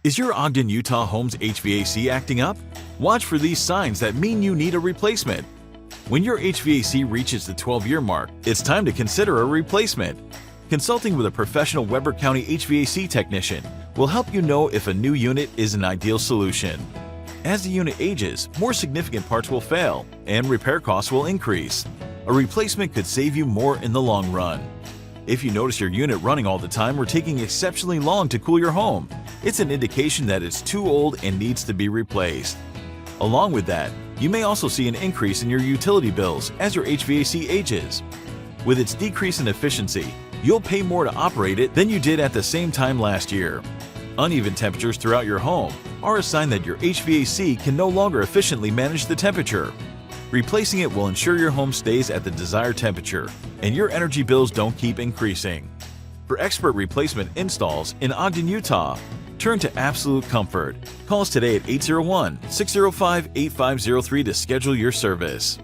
Is your Ogden, Utah home's HVAC acting up? Watch for these signs that mean you need a replacement. When your HVAC reaches the 12-year mark, it's time to consider a replacement. Consulting with a professional Weber County HVAC technician will help you know if a new unit is an ideal solution. As the unit ages, more significant parts will fail, and repair costs will increase. A replacement could save you more in the long run. If you notice your unit running all the time or taking exceptionally long to cool your home, it's an indication that it's too old and needs to be replaced. Along with that, you may also see an increase in your utility bills as your HVAC ages. With its decrease in efficiency, you'll pay more to operate it than you did at the same time last year. Uneven temperatures throughout your home are a sign that your HVAC can no longer efficiently manage the temperature. Replacing it will ensure your home stays at the desired temperature and your energy bills don't keep increasing. For expert replacement installs in Ogden, Utah, turn to Absolute Comfort. Call us today at 801-605-8503 to schedule your service.